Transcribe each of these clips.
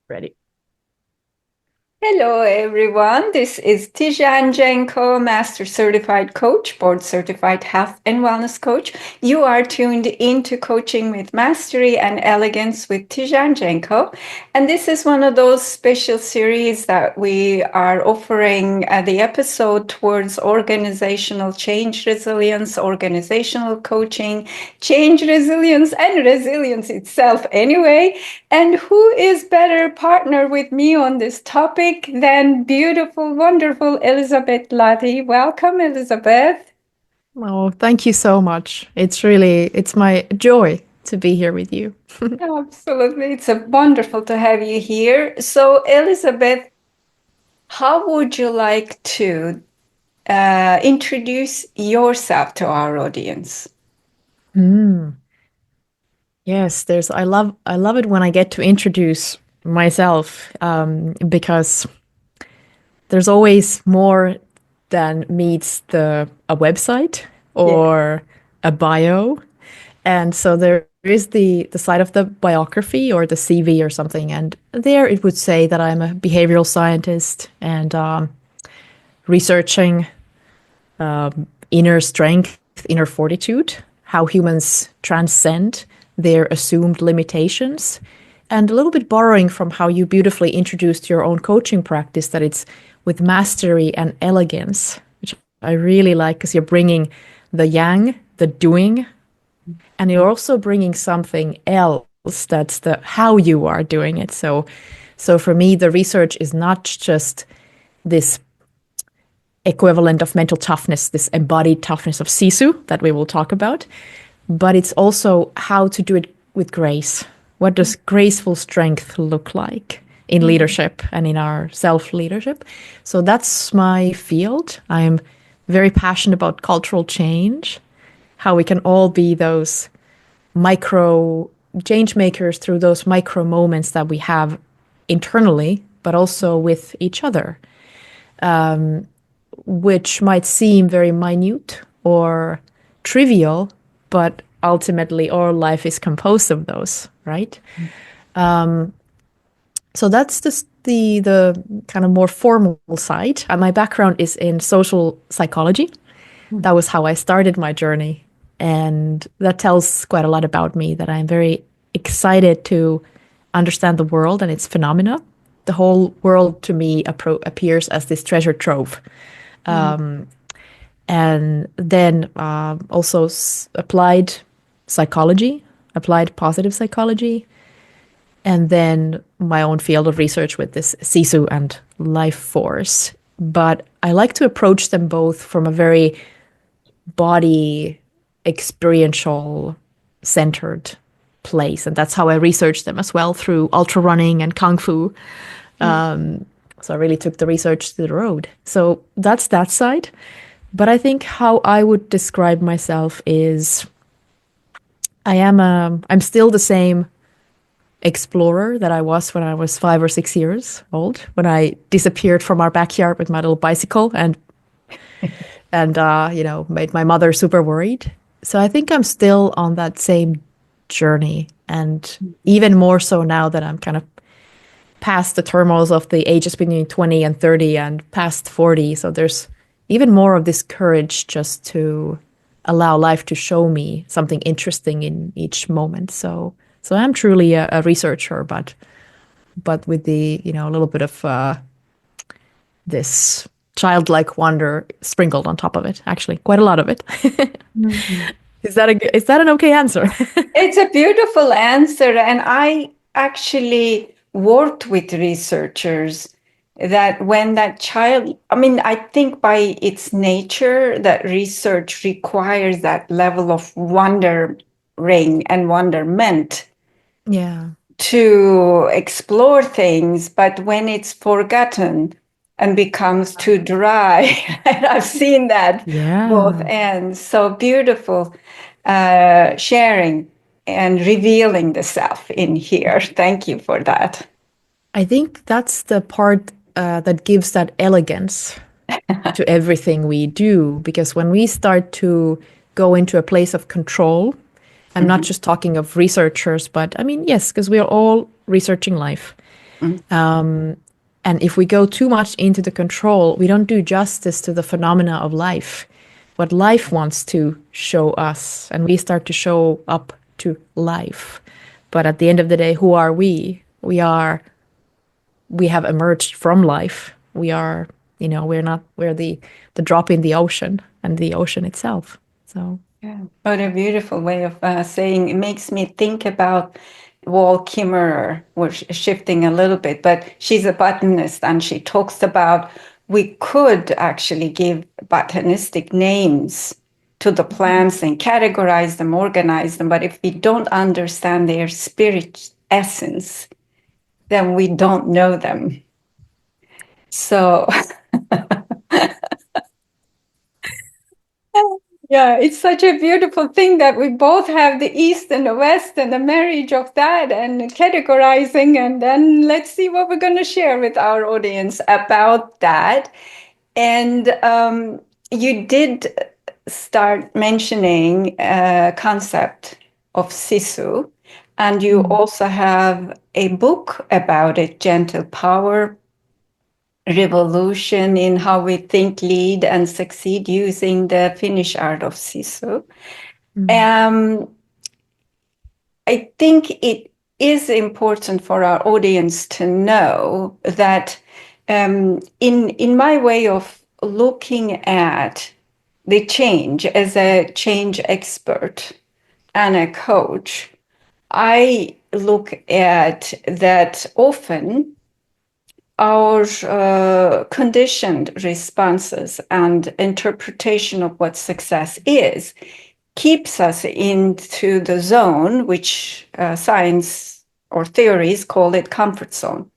Ready. Hello, everyone. This is Tijen Genco, Master Certified Coach, Board Certified Health and Wellness Coach. You are tuned into Coaching with Mastery and Elegance with Tijen Genco. And this is one of those special series that we are offering the episode towards organizational change resilience, organizational coaching, change resilience, and resilience itself anyway. And who is better partner with me on this topic than beautiful, wonderful Elisabet Lahti? Welcome, Elisabeth. Oh, thank you so much. It's my joy to be here with you. Absolutely. It's a wonderful to have you here. So, Elisabeth, how would you like to introduce yourself to our audience? Mm. Yes, I love it when I get to introduce myself because there's always more than meets a website Yeah. or a bio. And so there is the side of the biography or the CV or something. And there it would say that I'm a behavioral scientist and researching inner strength, inner fortitude, how humans transcend their assumed limitations, and a little bit borrowing from how you beautifully introduced your own coaching practice, that it's with mastery and elegance, which I really like because you're bringing the yang, the doing, and you're also bringing something else that's the how you are doing it. So for me, the research is not just this equivalent of mental toughness, this embodied toughness of Sisu that we will talk about, but it's also how to do it with grace. What does graceful strength look like in leadership and in our self leadership? So that's my field. I'm very passionate about cultural change, how we can all be those micro change makers through those micro moments that we have internally, but also with each other, which might seem very minute or trivial, but ultimately our life is composed of those, right? So that's just the kind of more formal side. And my background is in social psychology. That was how I started my journey. And that tells quite a lot about me, that I'm very excited to understand the world and its phenomena. The whole world to me appears as this treasure trove. And then also applied psychology, applied positive psychology, and then my own field of research with this Sisu and life force. But I like to approach them both from a very body experiential centered place. And that's how I research them as well, through ultra running and kung fu. So I really took the research to the road. So that's that side. But I think how I would describe myself is I'm still the same explorer that I was when I was 5 or 6 years old, when I disappeared from our backyard with my little bicycle and made my mother super worried. So I think I'm still on that same journey, and even more so now that I'm kind of past the turmoils of the ages between 20 and 30 and past 40. So there's even more of this courage just to allow life to show me something interesting in each moment. So I'm truly a researcher, but with the, a little bit of this childlike wonder sprinkled on top of it, actually, quite a lot of it. Mhm. Is that an okay answer? It's a beautiful answer. And I actually worked with researchers that when that child, I mean, I think by its nature, that research requires that level of wondering and wonderment Yeah. to explore things. But when it's forgotten and becomes too dry, and I've seen that both Yeah. ends. So beautiful sharing and revealing the self in here. Thank you for that. I think that's the part that gives that elegance to everything we do. Because when we start to go into a place of control, I'm not Mhm. just talking of researchers, but I mean, yes, because we are all researching life. And if we go too much into the control, we don't do justice to the phenomena of life, what life wants to show us, and we start to show up to life. But at the end of the day, who are we? We have emerged from life. We are, we're the drop in the ocean and the ocean itself. So yeah, what a beautiful way of saying. It makes me think about Wall Kimmerer. We're shifting a little bit, but she's a botanist, and she talks about we could actually give botanistic names to the plants and categorize them, organize them, but if we don't understand their spirit essence, then we don't know them. So yeah, it's such a beautiful thing that we both have the East and the West and the marriage of that and categorizing. And then let's see what we're going to share with our audience about that. And you did start mentioning a concept of Sisu, and you also have a book about it, Gentle Power, Revolution in How We Think, Lead, and Succeed using the Finnish art of Sisu. I think it is important for our audience to know that in my way of looking at the change as a change expert and a coach, I look at that often our conditioned responses and interpretation of what success is keeps us into the zone, which science or theories call it comfort zone.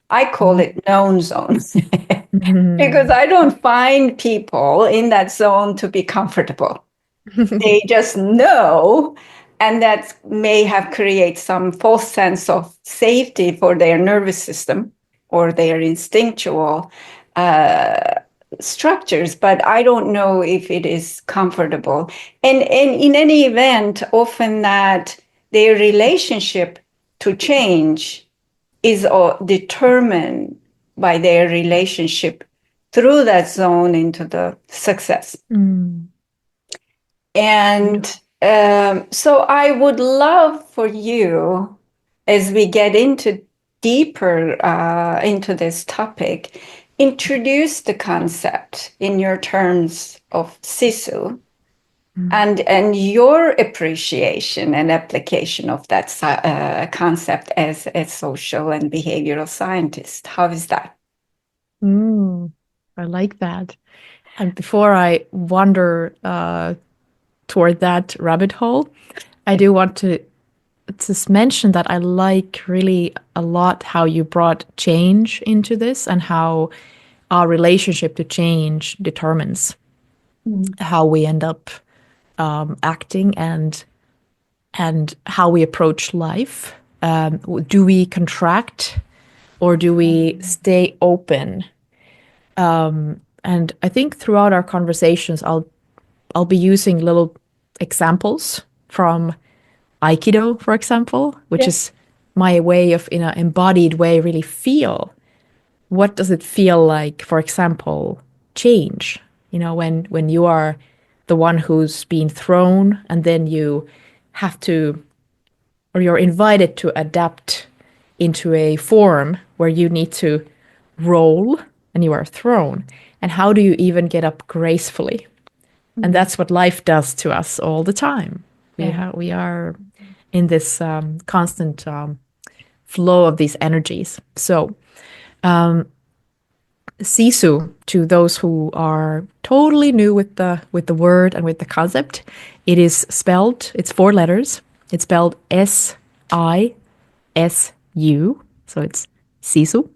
I call it known zone because I don't find people in that zone to be comfortable. They just know, and that may have created some false sense of safety for their nervous system or their instinctual structures, but I don't know if it is comfortable. And in any event, often that their relationship to change is determined by their relationship through that zone into the success. And so I would love for you, as we get into deeper into this topic, introduce the concept in your terms of Sisu and your appreciation and application of that concept as a social and behavioral scientist. How is that? I like that. And before I wander toward that rabbit hole, I do want to just mention that I like really a lot how you brought change into this and how our relationship to change determines how we end up acting and how we approach life. Do we contract or do we stay open? And I think throughout our conversations, I'll be using little examples from Aikido, for example, which is my way of, in an embodied way, really feel. What does it feel like, for example, change? When you are the one who's being thrown and then you have to, or you're invited to adapt into a form where you need to roll and you are thrown. And how do you even get up gracefully? And that's what life does to us all the time. We are in this constant flow of these energies. So, Sisu, to those who are totally new with the word and with the concept, it's 4 letters. It's spelled SISU, so it's Sisu.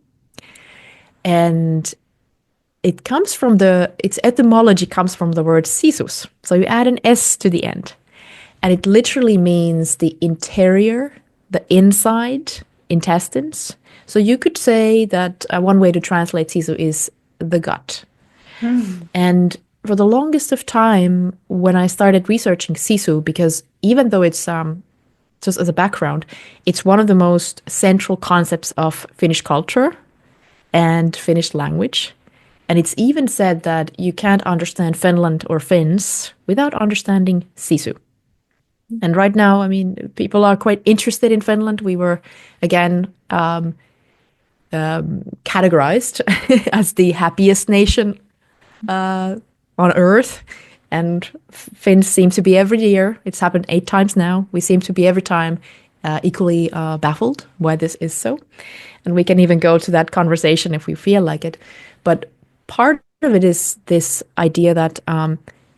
And its etymology comes from the word sisus. So you add an S to the end. And it literally means the interior, the inside, intestines. So you could say that one way to translate Sisu is the gut. And for the longest of time, when I started researching Sisu, because even though it's just as a background, it's one of the most central concepts of Finnish culture and Finnish language. And it's even said that you can't understand Finland or Finns without understanding Sisu. And right now, I mean, people are quite interested in Finland. We were, again, categorized as the happiest nation on earth. And Finns seem to be every year. It's happened 8 times now. We seem to be every time equally baffled why this is so. And we can even go to that conversation if we feel like it. But part of it is this idea that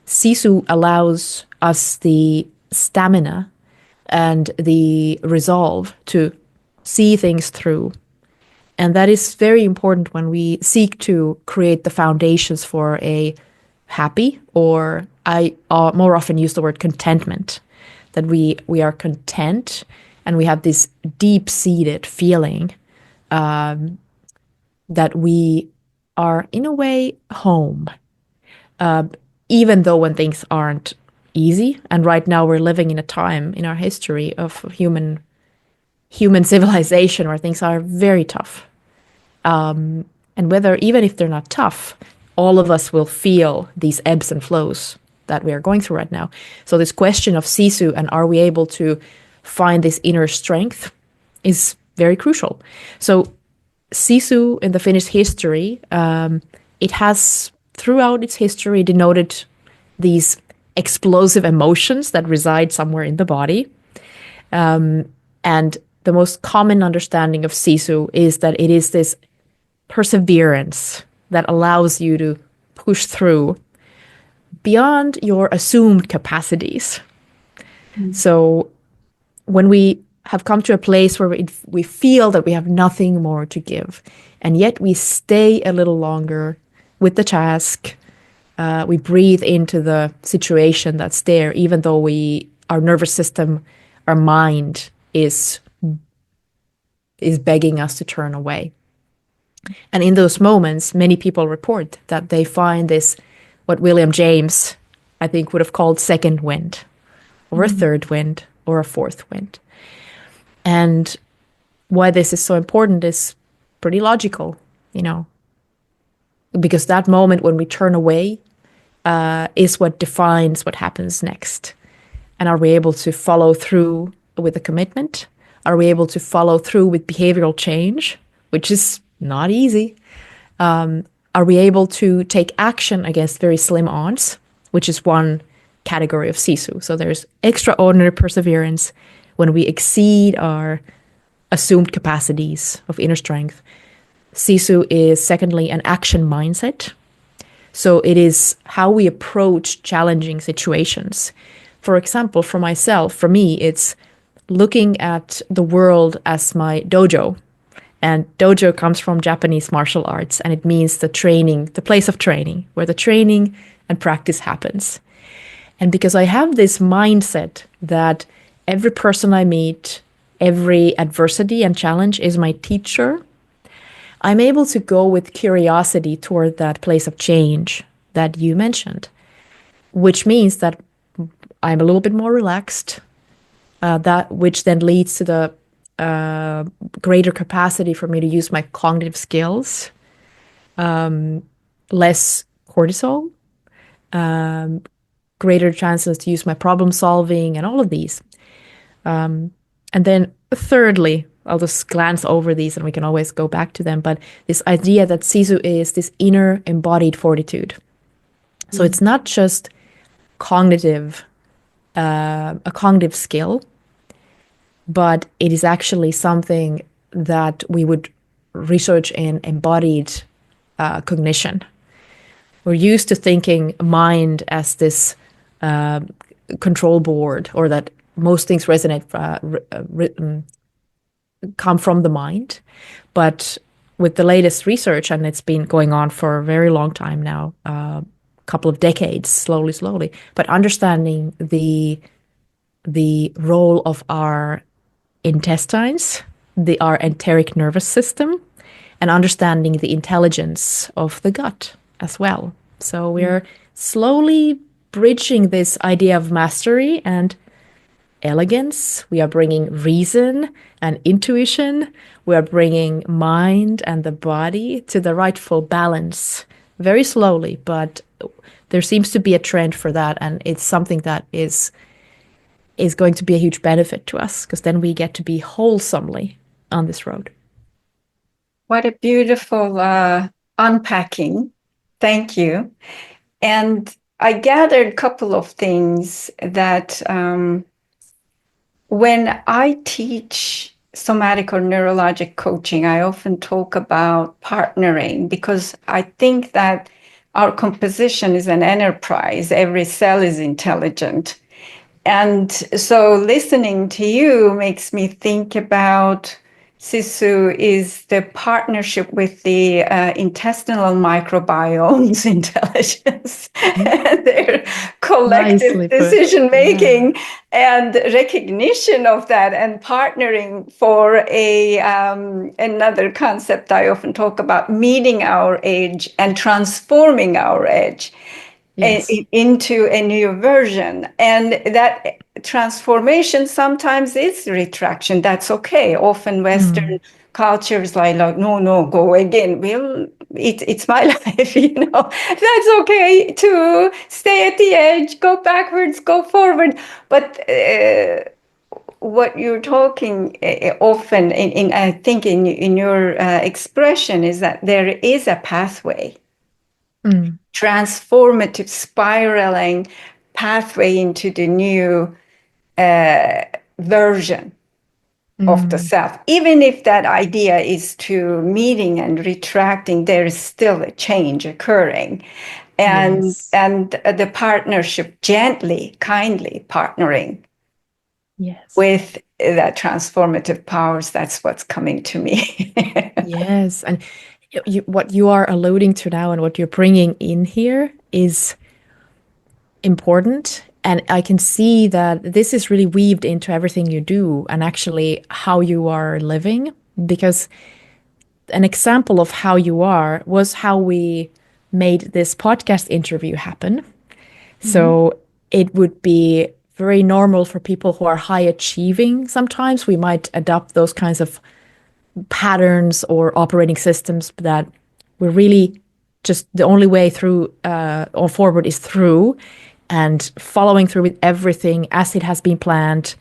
Sisu allows us the stamina and the resolve to see things through. And that is very important when we seek to create the foundations for a happy, or I more often use the word contentment, that we are content and we have this deep-seated feeling that we are, in a way, home, even though when things aren't easy. And right now we're living in a time in our history of human civilization where things are very tough. And whether, even if they're not tough, all of us will feel these ebbs and flows that we are going through right now. So this question of Sisu and are we able to find this inner strength is very crucial. So Sisu in the Finnish history, it has throughout its history denoted these explosive emotions that reside somewhere in the body. And the most common understanding of Sisu is that it is this perseverance that allows you to push through beyond your assumed capacities. So when we have come to a place where we feel that we have nothing more to give, and yet we stay a little longer with the task, we breathe into the situation that's there, even though our nervous system, our mind is begging us to turn away. And in those moments, many people report that they find this, what William James, I think, would have called second wind, or a third wind, or a fourth wind. And why this is so important is pretty logical, because that moment when we turn away is what defines what happens next. And are we able to follow through with a commitment? Are we able to follow through with behavioral change, which is not easy? Are we able to take action against very slim odds, which is one category of Sisu? So there's extraordinary perseverance when we exceed our assumed capacities of inner strength. Sisu is, secondly, an action mindset. So it is how we approach challenging situations. For example, for myself, for me, it's looking at the world as my dojo. And dojo comes from Japanese martial arts, and it means the place of training, where the training and practice happens. And because I have this mindset that every person I meet, every adversity and challenge is my teacher, I'm able to go with curiosity toward that place of change that you mentioned, which means that I'm a little bit more relaxed, which then leads to the greater capacity for me to use my cognitive skills, less cortisol, greater chances to use my problem solving and all of these. And then thirdly, I'll just glance over these and we can always go back to them. But this idea that Sisu is this inner embodied fortitude. So it's not just cognitive, a cognitive skill, but it is actually something that we would research in embodied cognition. We're used to thinking mind as this control board, or that most things come from the mind. But with the latest research, and it's been going on for a very long time now, a couple of decades, slowly, but understanding the role of our intestines, our enteric nervous system, and understanding the intelligence of the gut as well. So we're slowly bridging this idea of mastery and elegance, we are bringing reason and intuition, we are bringing mind and the body to the rightful balance very slowly, but there seems to be a trend for that, and it's something that is going to be a huge benefit to us because then we get to be wholesomely on this road. What a beautiful unpacking. Thank you. And I gathered a couple of things that when I teach somatic or neurologic coaching, I often talk about partnering because I think that our composition is an enterprise. Every cell is intelligent. And so listening to you makes me think about Sisu is the partnership with the intestinal microbiome's intelligence and their collective Nicely put. decision Yeah. making and recognition of that and partnering for a another concept I often talk about, meeting our age and transforming our age Yes. into a new version. And that transformation sometimes is retraction. That's okay. Often Western Mm. cultures like no, no, go again. Well, it's my life, That's okay to stay at the edge, go backwards, go forward. But what you're talking often in I think in your expression is that there is a pathway, Mm. transformative spiraling pathway into the new version of the Mm. self. Even if that idea is to meeting and retracting, there is still a change occurring. Yes. And the partnership, gently, kindly partnering Yes. with that transformative powers, that's what's coming to me. Yes. And what you are alluding to now and what you're bringing in here is important. And I can see that this is really weaved into everything you do and actually how you are living. Because an example of how you are was how we made this podcast interview happen. Mhm. So it would be very normal for people who are high achieving. Sometimes we might adopt those kinds of patterns or operating systems that we're really just the only way through or forward is through and following through with everything as it has been planned.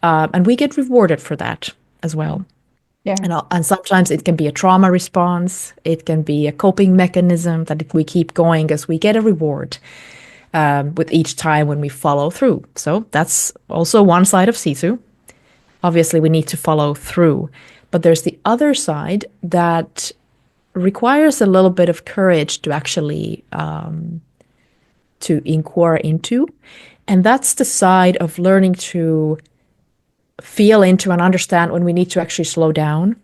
And we get rewarded for that as well. Yeah. And sometimes it can be a trauma response. It can be a coping mechanism that we keep going as we get a reward with each time when we follow through. So that's also one side of Sisu. Obviously, we need to follow through. But there's the other side that requires a little bit of courage to actually to inquire into. And that's the side of learning to feel into and understand when we need to actually slow down.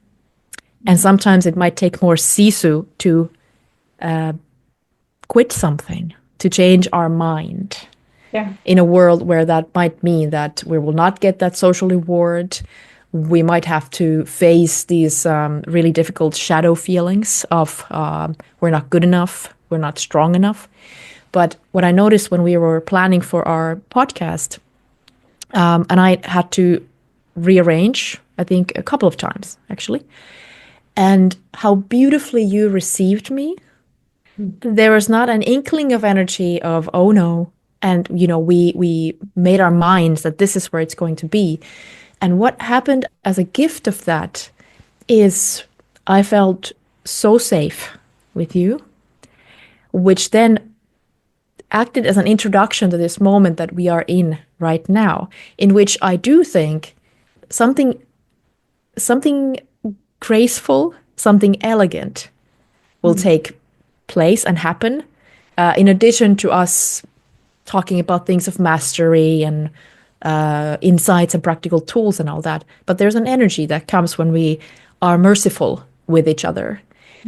And sometimes it might take more sisu to quit something, to change our mind Yeah. in a world where that might mean that we will not get that social reward. We might have to face these really difficult shadow feelings of we're not good enough, we're not strong enough. But what I noticed when we were planning for our podcast, and I had to rearrange, I think, a couple of times actually, and how beautifully you received me. There was not an inkling of energy of, oh no. And, we made our minds that this is where it's going to be. And what happened as a gift of that is I felt so safe with you, which then acted as an introduction to this moment that we are in right now, in which I do think something something graceful, something elegant will Mm. take place and happen. In addition to us talking about things of mastery and insights and practical tools and all that, but there's an energy that comes when we are merciful with each other.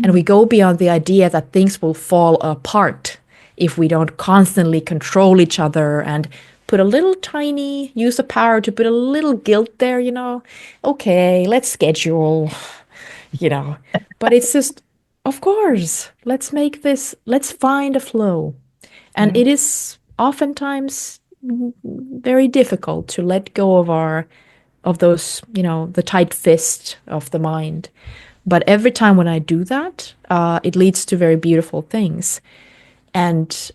And we go beyond the idea that things will fall apart if we don't constantly control each other and put a little tiny use of power to put a little guilt there. Okay, let's schedule, you know. But it's just, of course, let's make this, let's find a flow. And Yeah. it is oftentimes very difficult to let go of those, the tight fist of the mind. But every time when I do that, it leads to very beautiful things. And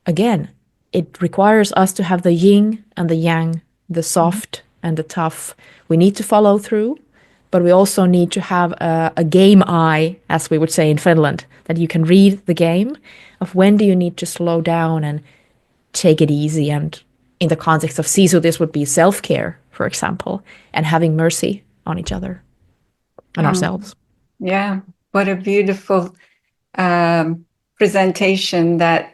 again, it requires us to have the yin and the yang, the soft and the tough. We need to follow through, but we also need to have a game eye, as we would say in Finland, that you can read the game of when do you need to slow down and take it easy. And in the context of Sisu, this would be self-care, for example, and having mercy on each other and ourselves. Yeah, what a beautiful presentation. That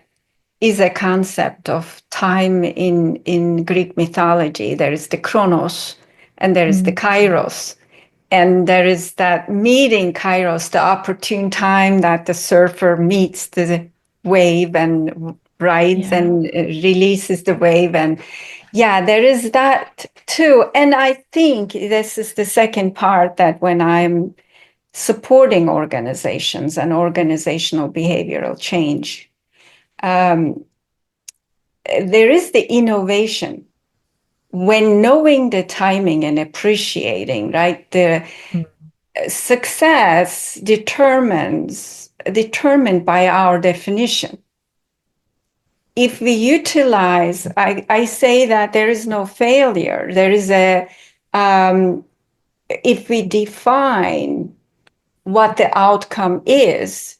is a concept of time in Greek mythology. There is the chronos and there is the kairos. And there is that meeting kairos, the opportune time that the surfer meets the wave and rides and releases the wave. And yeah, there is that too. And I think this is the second part, that when I'm supporting organizations and organizational behavioral change, there is the innovation when knowing the timing and appreciating, right? The success determined by our definition. If we utilize, I say that there is no failure. There is if we define what the outcome is,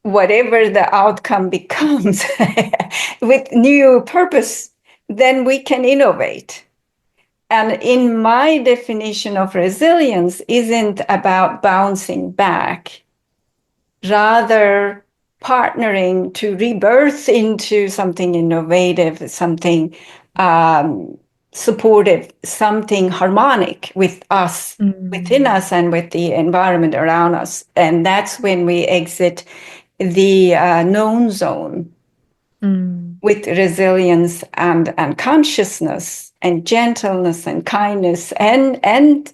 whatever the outcome becomes with new purpose, then we can innovate. And in my definition of resilience, isn't about bouncing back, rather partnering to rebirth into something innovative, something supportive, something harmonic with us, within us, and with the environment around us. And that's when we exit the known zone with resilience and consciousness and gentleness and kindness and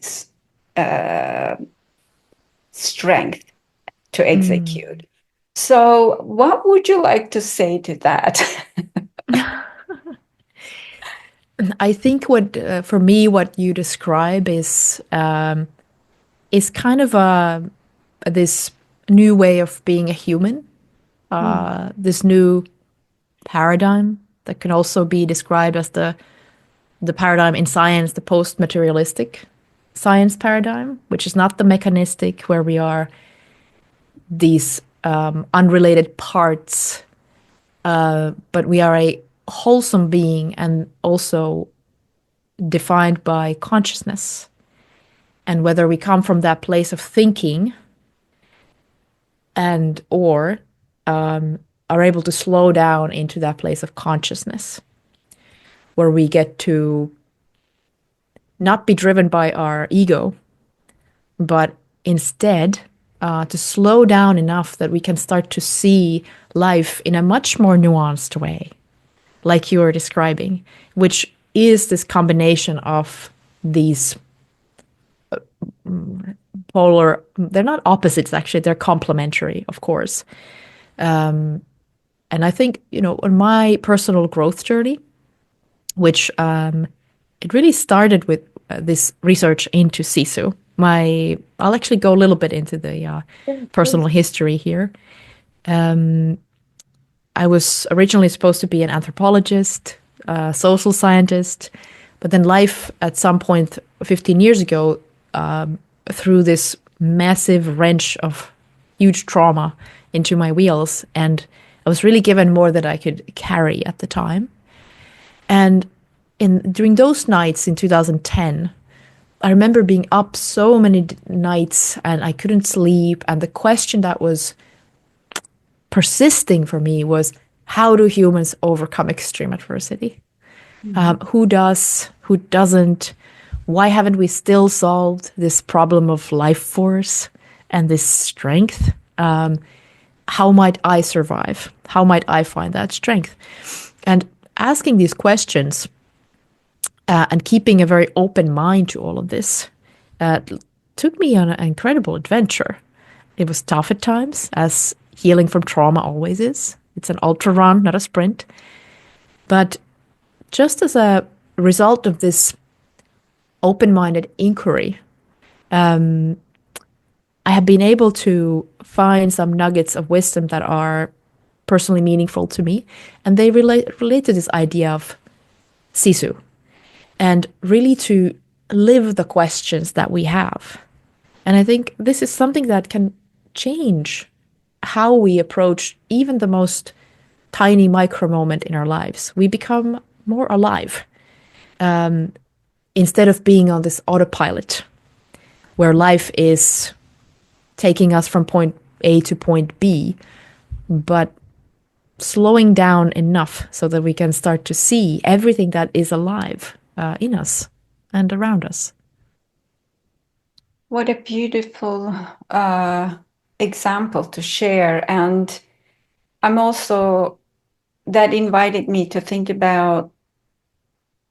strength to execute. So what would you like to say to that? I think for me, what you describe is kind of this new way of being a human, this new paradigm that can also be described as the paradigm in science, the post-materialistic science paradigm, which is not the mechanistic where we are these unrelated parts, but we are a wholesome being and also defined by consciousness. And whether we come from that place of thinking or are able to slow down into that place of consciousness, where we get to not be driven by our ego, but instead to slow down enough that we can start to see life in a much more nuanced way, like you were describing, which is this combination of these polar, they're not opposites actually, they're complementary, of course. And I think, on my personal growth journey, which it really started with this research into Sisu. I'll actually go a little bit into the personal history here. I was originally supposed to be an anthropologist, social scientist, but then life at some point 15 years ago threw this massive wrench of huge trauma into my wheels, and I was really given more than I could carry at the time. And during those nights in 2010, I remember being up so many nights and I couldn't sleep. And the question that was persisting for me was, how do humans overcome extreme adversity? Who does? Who doesn't? Why haven't we still solved this problem of life force and this strength? How might I survive? How might I find that strength? And asking these questions and keeping a very open mind to all of this took me on an incredible adventure. It was tough at times, as healing from trauma always is. It's an ultra run, not a sprint. But just as a result of this open-minded inquiry, I have been able to find some nuggets of wisdom that are personally meaningful to me, and they relate to this idea of Sisu, and really to live the questions that we have. And I think this is something that can change how we approach even the most tiny micro moment in our lives. We become more alive instead of being on this autopilot where life is taking us from point A to point B, but slowing down enough so that we can start to see everything that is alive in us and around us. What a beautiful example to share. And I'm also, that invited me to think about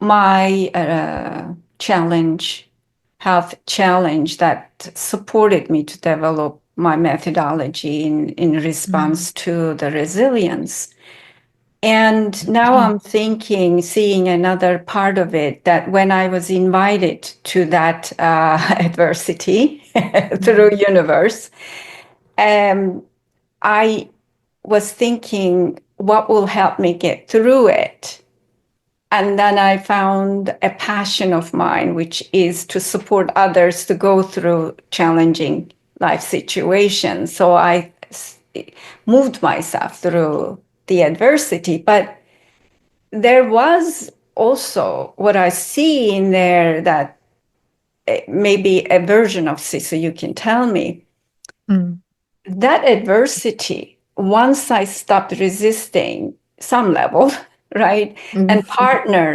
my health challenge that supported me to develop my methodology in response to the resilience. And now I'm seeing another part of it, that when I was invited to that adversity through universe, I was thinking, what will help me get through it? And then I found a passion of mine, which is to support others to go through challenging life situations. So I moved myself through the adversity. But there was also what I see in there that maybe a version of Sisu, you can tell me. That adversity, once I stopped resisting some level, right, and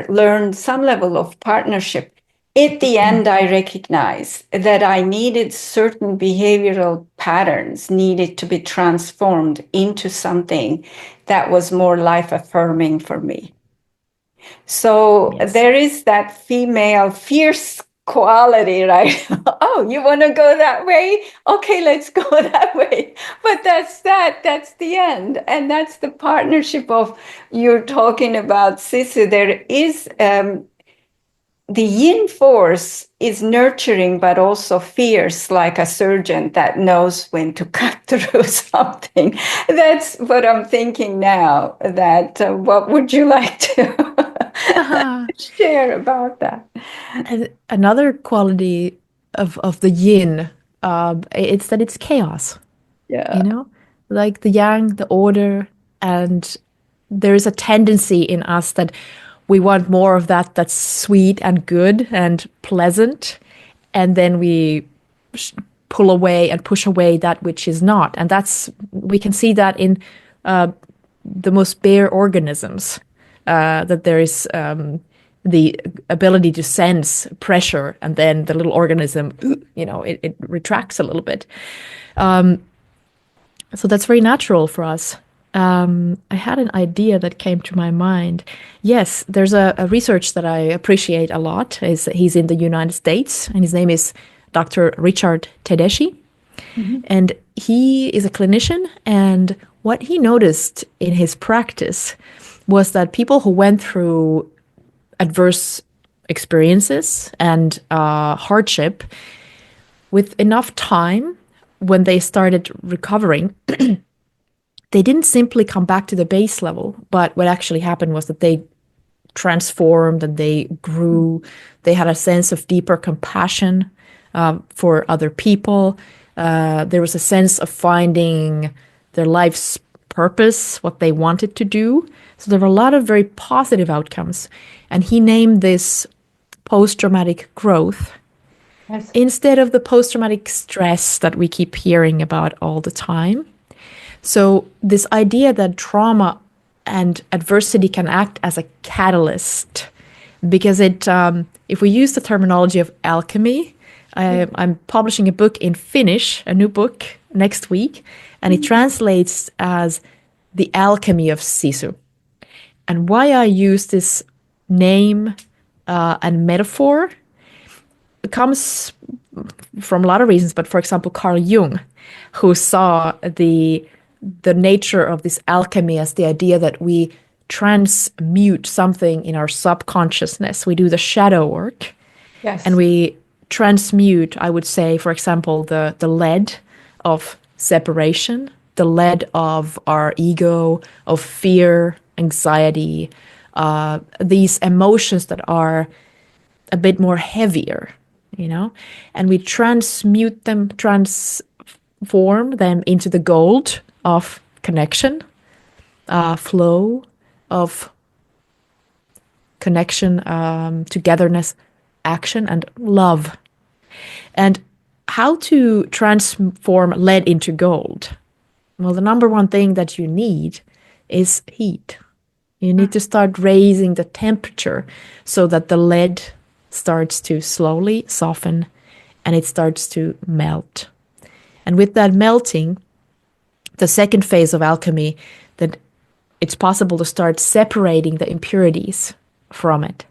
learned some level of partnership, at the end, I recognized that I needed certain behavioral patterns needed to be transformed into something that was more life affirming for me. So Yes. there is that female fierce quality, right? Oh, you want to go that way? Okay, let's go that way. But that's the end. And that's the partnership of, you're talking about Sisu. There is the yin force is nurturing, but also fierce, like a surgeon that knows when to cut through something. That's what I'm thinking now. That what would you like to share about that? And another quality of the yin, it's that it's chaos, Yeah. you know, like the yang, the order, and there is a tendency in us that we want more of that that's sweet and good and pleasant, and then we pull away and push away that which is not. And that's, we can see that in the most bare organisms, that there is the ability to sense pressure, and then the little organism, it retracts a little bit. So that's very natural for us. I had an idea that came to my mind. Yes, there's a research that I appreciate a lot. He's in the United States, and his name is Dr. Richard Tedeschi. And he is a clinician, and what he noticed in his practice was that people who went through adverse experiences and hardship, with enough time, when they started recovering, they didn't simply come back to the base level, but what actually happened was that they transformed and they grew. They had a sense of deeper compassion for other people. There was a sense of finding their life's purpose, what they wanted to do. So there were a lot of very positive outcomes. And he named this post-traumatic growth. Yes. Instead of the post-traumatic stress that we keep hearing about all the time. So this idea that trauma and adversity can act as a catalyst, because if we use the terminology of alchemy, I'm publishing a book in Finnish, a new book next week, and it translates as the alchemy of Sisu. And why I use this name and metaphor comes from a lot of reasons, but for example, Carl Jung, who saw the nature of this alchemy as the idea that we transmute something in our subconsciousness. We do the shadow work and Yes. we transmute, I would say, for example, the lead of separation, the lead of our ego, of fear, anxiety, these emotions that are a bit more heavier, and we transmute them, transform them into the gold of connection, flow, of connection, togetherness, action, and love. And how to transform lead into gold? Well, the number one thing that you need is heat. You need to start raising the temperature so that the lead starts to slowly soften and it starts to melt. And with that melting, the second phase of alchemy, that it's possible to start separating the impurities from it.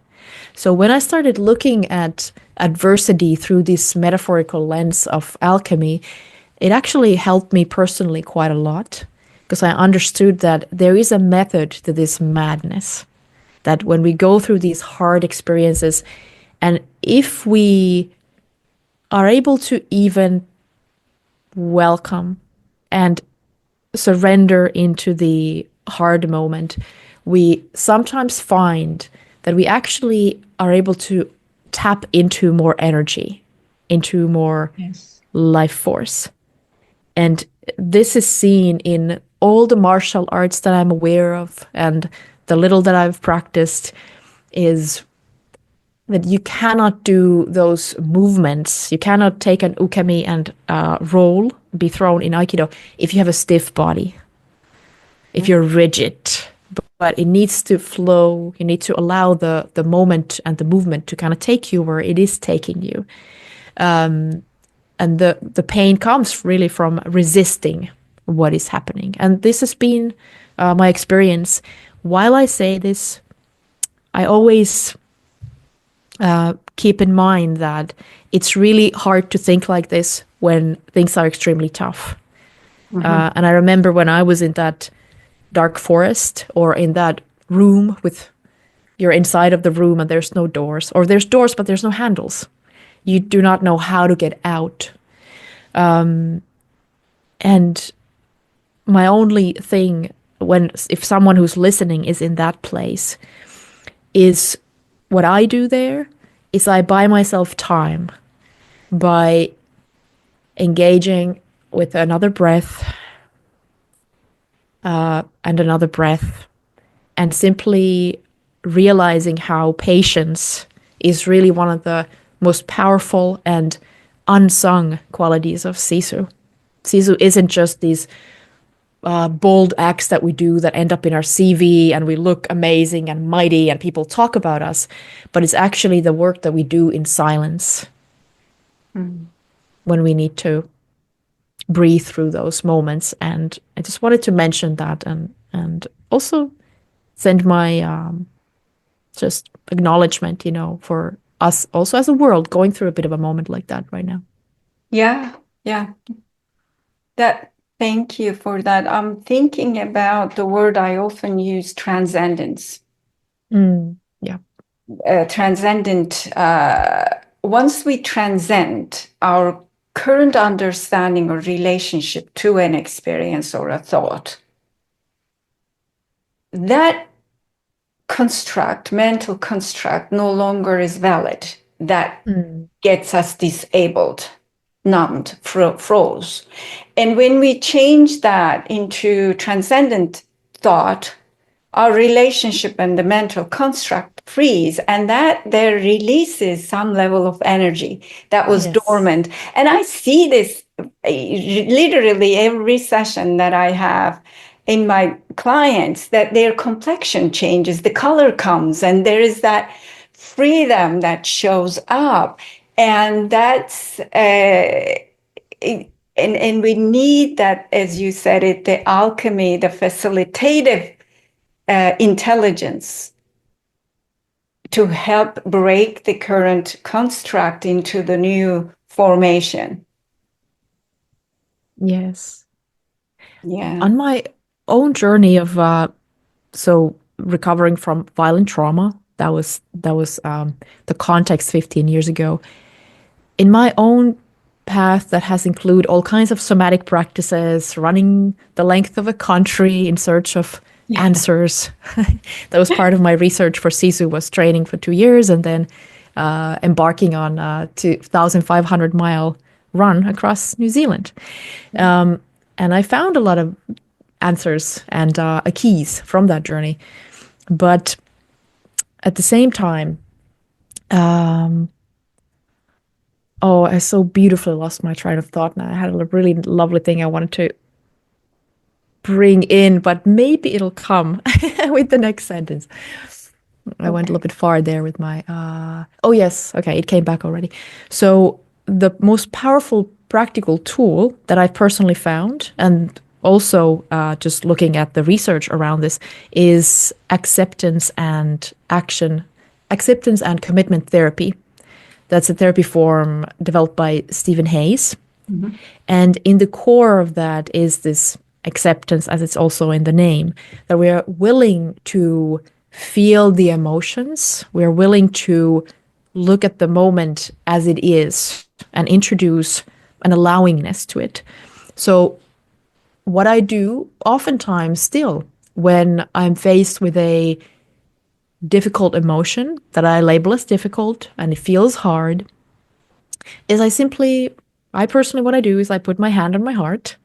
So when I started looking at adversity through this metaphorical lens of alchemy, it actually helped me personally quite a lot because I understood that there is a method to this madness. That when we go through these hard experiences, and if we are able to even welcome and surrender into the hard moment, we sometimes find that we actually are able to tap into more energy, into more Yes. life force. And this is seen in all the martial arts that I'm aware of and the little that I've practiced is that you cannot do those movements. You cannot take an ukemi and roll, be thrown in Aikido if you have a stiff body, if you're rigid. But it needs to flow. You need to allow the moment and the movement to kind of take you where it is taking you. And the pain comes really from resisting what is happening. And this has been my experience. While I say this, I always keep in mind that it's really hard to think like this when things are extremely tough. And I remember when I was in that dark forest or in that room with you're inside of the room and there's no doors, or there's doors but there's no handles. You do not know how to get out. And my only thing if someone who's listening is in that place is what I do there is I buy myself time by engaging with another breath and another breath and simply realizing how patience is really one of the most powerful and unsung qualities of Sisu. Sisu isn't just these bold acts that we do that end up in our CV and we look amazing and mighty and people talk about us, but it's actually the work that we do in silence when we need to breathe through those moments. And I just wanted to mention that and also send my just acknowledgement, for us also as a world going through a bit of a moment like that right now. Yeah, yeah. Thank you for that. I'm thinking about the word I often use, transcendence. Yeah. Transcendent. Once we transcend our current understanding or relationship to an experience or a thought, that mental construct, no longer is valid. That gets us disabled, numbed, froze. And when we change that into transcendent thought, our relationship and the mental construct freeze, and that there releases some level of energy that was dormant. And I see this literally every session that I have in my clients, that their complexion changes, the color comes, and there is that freedom that shows up. And that's and we need that, as you said it, the alchemy, the facilitative intelligence to help break the current construct into the new formation. Yes. Yeah. On my own journey of so recovering from violent trauma. That was the context 15 years ago. In my own path, that has included all kinds of somatic practices, running the length of a country in search of Yeah. answers. That was part of my research for Sisu, was training for 2 years and then embarking on a 2,500-mile run across New Zealand. And I found a lot of answers and keys from that journey. But at the same time, oh, I so beautifully lost my train of thought now. I had a really lovely thing I wanted to bring in, but maybe it'll come with the next sentence. I went a little Okay. bit far there with my, oh, yes. Okay, it came back already. So, the most powerful practical tool that I've personally found, and also just looking at the research around this, is acceptance and commitment therapy. That's a therapy form developed by Stephen Hayes. Mhm. And in the core of that is this acceptance, as it's also in the name, that we are willing to feel the emotions. We're willing to look at the moment as it is and introduce an allowingness to it. So, what I do oftentimes still when I'm faced with a difficult emotion that I label as difficult and it feels hard, is I personally, what I do is I put my hand on my heart,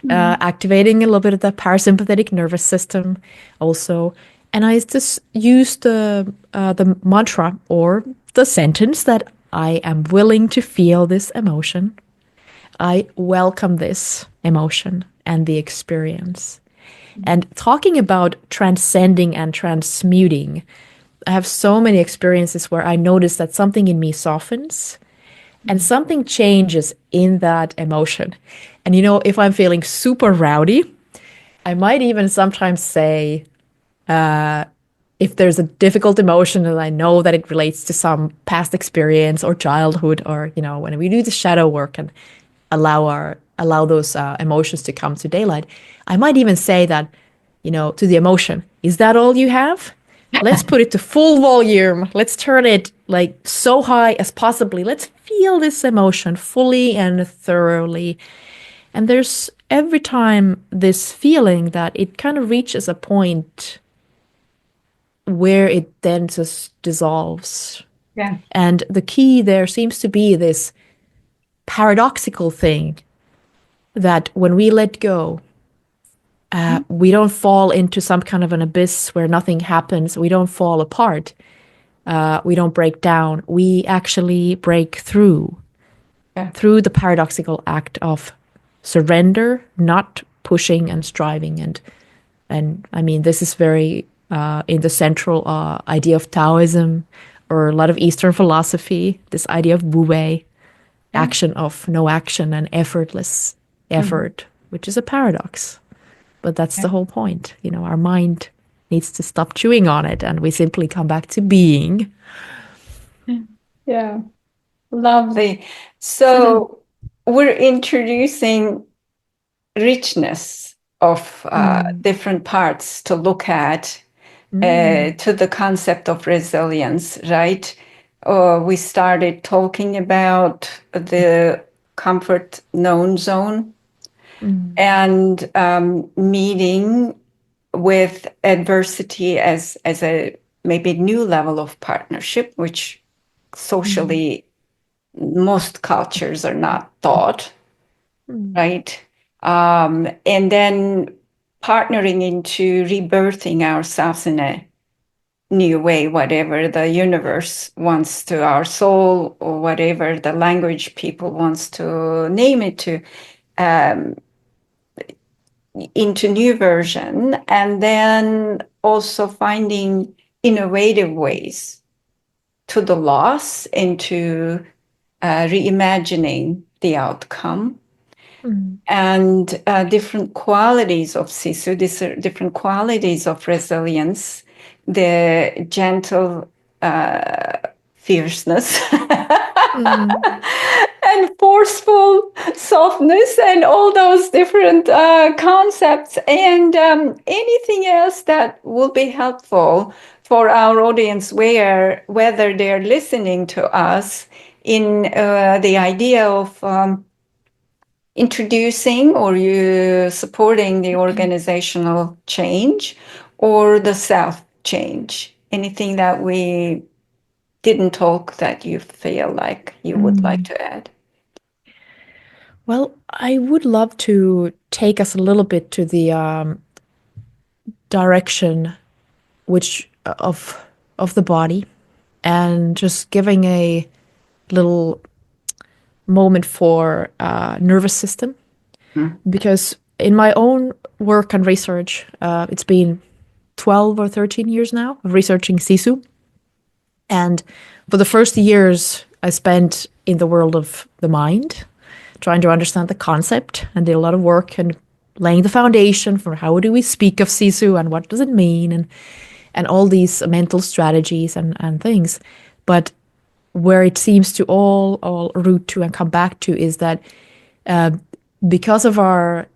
Mhm. activating a little bit of the parasympathetic nervous system also. And I just use the mantra or the sentence that I am willing to feel this emotion. I welcome this emotion and the experience. And talking about transcending and transmuting, I have so many experiences where I notice that something in me softens and something changes in that emotion. And if I'm feeling super rowdy, I might even sometimes say, if there's a difficult emotion and I know that it relates to some past experience or childhood, or when we do the shadow work and allow those emotions to come to daylight, I might even say that, to the emotion, is that all you have? Let's put it to full volume. Let's turn it like so high as possibly. Let's feel this emotion fully and thoroughly. And there's every time this feeling that it kind of reaches a point where it then just dissolves. Yeah. And the key there seems to be this paradoxical thing that when we let go, we don't fall into some kind of an abyss where nothing happens. We don't fall apart. We don't break down. We actually break Yeah. through the paradoxical act of surrender, not pushing and striving. And I mean, this is very in the central idea of Taoism or a lot of Eastern philosophy, this idea of Wu Wei, Yeah. action of no action and effortless Mhm. effort, which is a paradox. But that's Yeah. the whole point. Our mind needs to stop chewing on it and we simply come back to being. Yeah. Lovely. So we're introducing richness of Mm, different parts to look at mm, to the concept of resilience, right? We started talking about the comfort known zone mm, and meeting with adversity as a maybe new level of partnership, which mm, socially most cultures are not taught, mm, right? And then partnering into rebirthing ourselves in a new way, whatever the universe wants to, our soul, or whatever the language people wants to name it to, um, into new version, and then also finding innovative ways to the loss and to reimagining the outcome mm, and different qualities of Sisu, different qualities of resilience, the gentle fierceness, and and forceful softness and all those different concepts. And anything else that will be helpful for our audience, whether they're listening to us in the idea of introducing or you supporting the organizational change or the self change. Anything that we didn't talk that you feel like you would like to add? Well, I would love to take us a little bit to the direction which of the body, and just giving a little moment for nervous system, because in my own work and research, it's been 12 or 13 years now of researching Sisu. And for the first years, I spent in the world of the mind, trying to understand the concept, and did a lot of work and laying the foundation for how do we speak of Sisu and what does it mean, and all these mental strategies and things. But where it seems to all root to and come back to is that because of our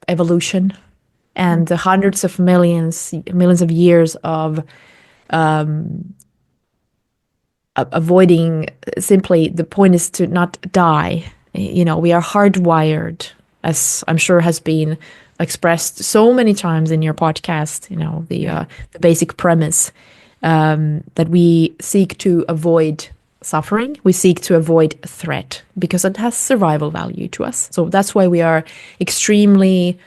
evolution and the hundreds of millions of years of avoiding, simply the point is to not die. You know, we are hardwired, as I'm sure has been expressed so many times in your podcast, you know, the basic premise that we seek to avoid suffering, we seek to avoid threat because it has survival value to us. So that's why we are extremely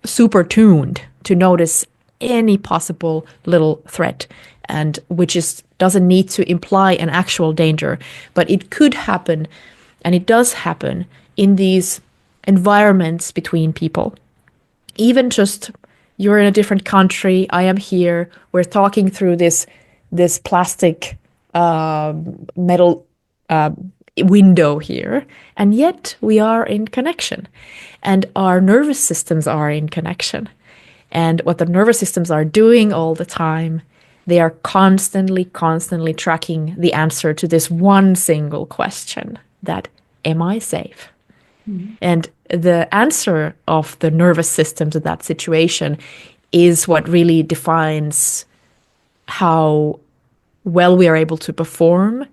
super tuned to notice any possible little threat, and which doesn't need to imply an actual danger, but it could happen, and it does happen in these environments between people. Even just you're in a different country, I am here, we're talking through this plastic metal window here, and yet we are in connection, and our nervous systems are in connection. And what the nervous systems are doing all the time, they are constantly tracking the answer to this one single question, that am I safe? Mm-hmm. And the answer of the nervous system to that situation is what really defines how well we are able to perform,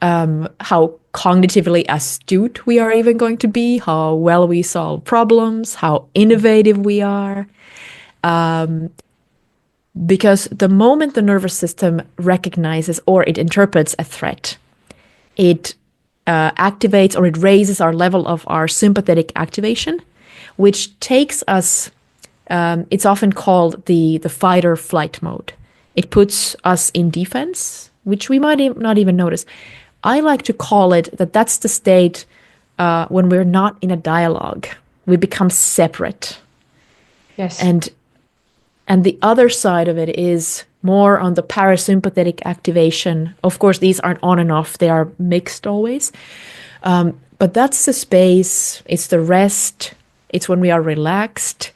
how cognitively astute we are even going to be, how well we solve problems, how innovative we are. Because the moment the nervous system recognizes or it interprets a threat, it activates or it raises our level of our sympathetic activation, which takes us, it's often called the fight or flight mode. It puts us in defense, which we might not even notice. I like to call it that's the state when we're not in a dialogue. We become separate. Yes. And the other side of it is more on the parasympathetic activation. Of course, these aren't on and off. They are mixed always. But that's the space. It's the rest. It's when we are relaxed.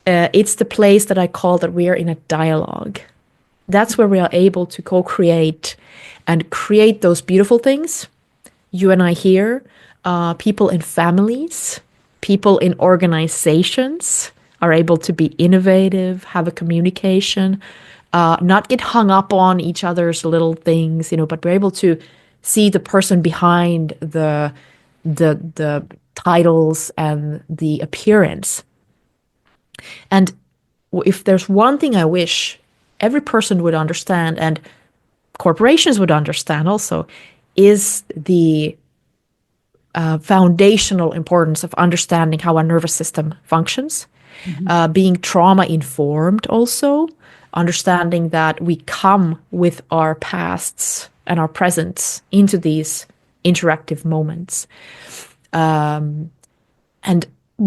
It's the place that I call that we are in a dialogue. That's where we are able to co-create and create those beautiful things. You and I here, people in families, people in organizations, are able to be innovative, have a communication, not get hung up on each other's little things, you know, but we're able to see the person behind the titles and the appearance. And if there's one thing I wish every person would understand, and corporations would understand also, is the foundational importance of understanding how our nervous system functions. Mm-hmm. Being trauma-informed also, understanding that we come with our pasts and our presents into these interactive moments. And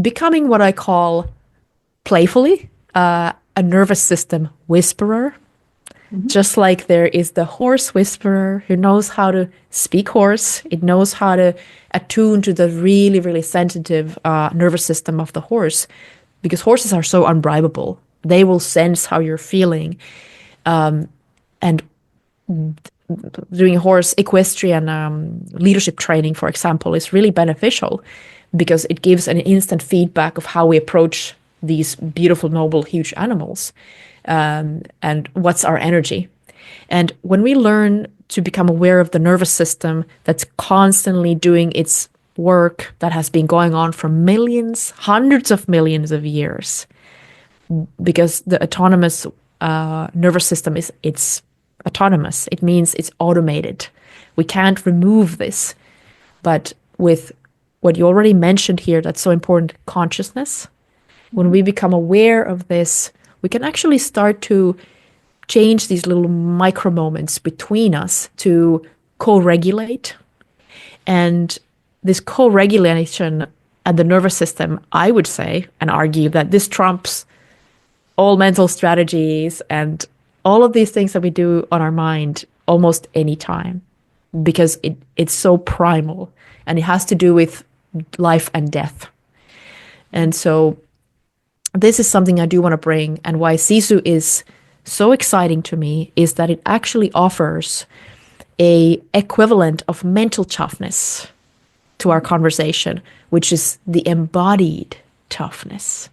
becoming what I call playfully a nervous system whisperer. Mm-hmm. Just like there is the horse whisperer who knows how to speak horse. It knows how to attune to the really, really sensitive nervous system of the horse. Because horses are so unbribable. They will sense how you're feeling. And doing horse equestrian leadership training, for example, is really beneficial because it gives an instant feedback of how we approach these beautiful, noble, huge animals, and what's our energy. And when we learn to become aware of the nervous system that's constantly doing its work that has been going on for millions, hundreds of millions of years, because the autonomous nervous system it's autonomous. It means it's automated. We can't remove this. But with what you already mentioned here, that's so important, consciousness. When we become aware of this, we can actually start to change these little micro moments between us to co-regulate. And this co-regulation at the nervous system, I would say and argue that this trumps all mental strategies and all of these things that we do on our mind almost any time, because it's so primal and it has to do with life and death. And so this is something I do want to bring, and why Sisu is so exciting to me is that it actually offers a equivalent of mental toughness to our conversation, which is the embodied toughness.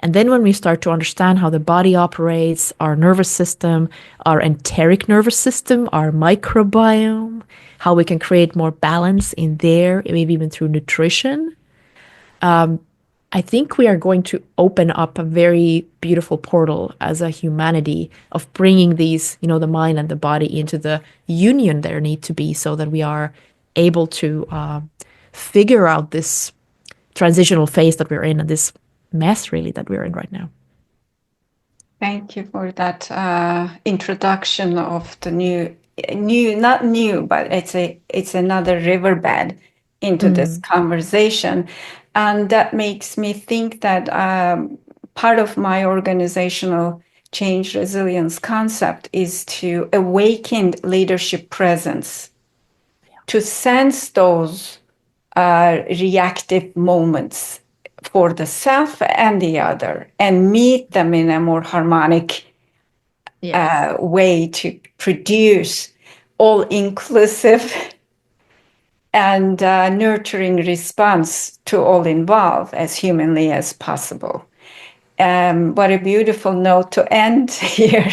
And then when we start to understand how the body operates, our nervous system, our enteric nervous system, our microbiome, how we can create more balance in there, maybe even through nutrition, I think we are going to open up a very beautiful portal as a humanity of bringing these, the mind and the body into the union there need to be, so that we are able to figure out this transitional phase that we're in, and this mess really that we're in right now. Thank you for that introduction of the not new, but it's another riverbed into this conversation. And that makes me think that part of my organizational change resilience concept is to awaken leadership presence, to sense those reactive moments for the self and the other, and meet them in a more harmonic way to produce all-inclusive and nurturing response to all involved as humanly as possible. What a beautiful note to end here.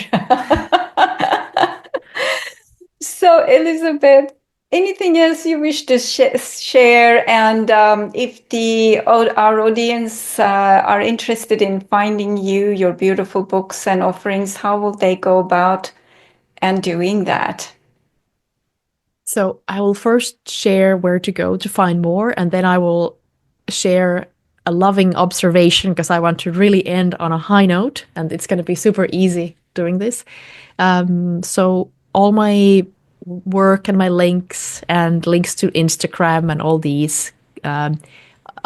So, Elisabet, anything else you wish to share? And if our audience are interested in finding you, your beautiful books and offerings, how will they go about and doing that? So I will first share where to go to find more, and then I will share a loving observation, because I want to really end on a high note, and it's going to be super easy doing this. So all my work and my links and links to Instagram and all these are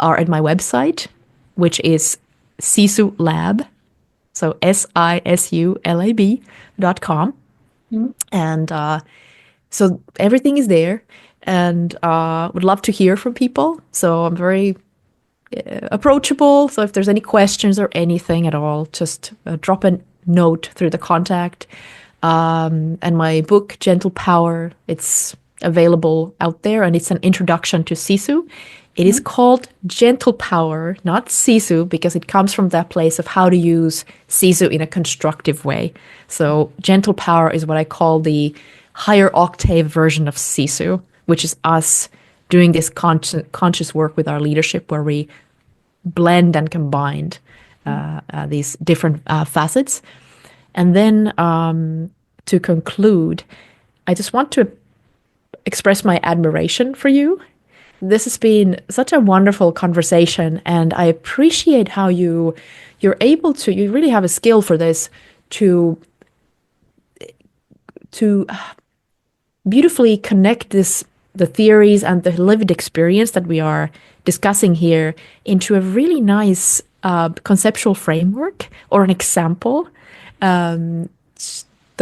at my website, which is Sisu Lab. So SISULAB.com. And so everything is there, and would love to hear from people. So I'm very approachable. So if there's any questions or anything at all, just drop a note through the contact. And my book, Gentle Power, it's available out there, and it's an introduction to Sisu. It is called Gentle Power, not Sisu, because it comes from that place of how to use Sisu in a constructive way. So Gentle Power is what I call the higher octave version of Sisu, which is us doing this conscious work with our leadership, where we blend and combine these different facets. And then to conclude, I just want to express my admiration for you. This has been such a wonderful conversation, and I appreciate how you're able to, you really have a skill for this, to beautifully connect the theories and the lived experience that we are discussing here into a really nice conceptual framework or an example. The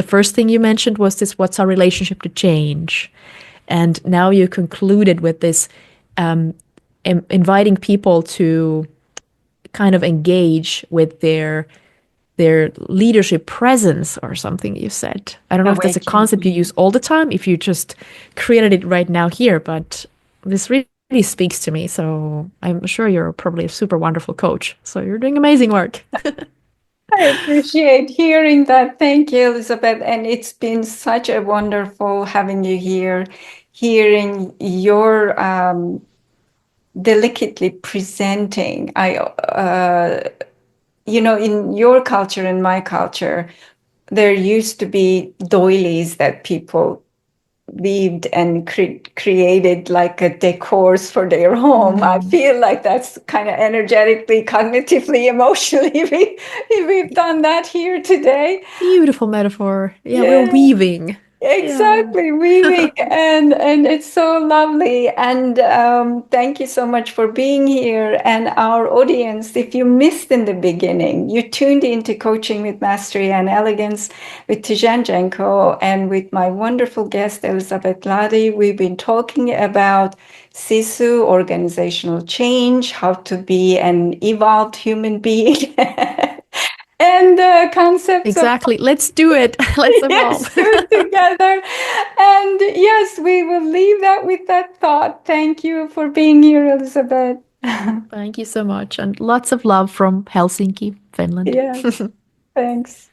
first thing you mentioned was this: what's our relationship to change? And now you concluded with this, inviting people to kind of engage with their their leadership presence or something you said. I don't know if that's a concept you use Awakening. all the time, if you just created it right now here, but this really speaks to me. So I'm sure you're probably a super wonderful coach. So you're doing amazing work. I appreciate hearing that. Thank you, Elisabet. And it's been such a wonderful having you here, hearing your delicately presenting. In your culture and my culture, there used to be doilies that people weaved and created like a decors for their home. I Mm, feel like that's kind of energetically, cognitively, emotionally, we've done that here today. beautiful metaphor. Yeah, we're Yeah. weaving. Yeah. Exactly, weaving, and it's so lovely. And thank you so much for being here. And our audience, if you missed in the beginning, you tuned into Coaching with Mastery and Elegance with Tijen Genco and with my wonderful guest Elisabet Lahti. We've been talking about Sisu, organizational change, how to be an evolved human being. And concepts of Exactly. Let's do it. Let's evolve. yes, do it together. And yes, we will leave that with that thought. Thank you for being here, Elizabeth. Thank you so much. And lots of love from Helsinki, Finland. Yes, thanks.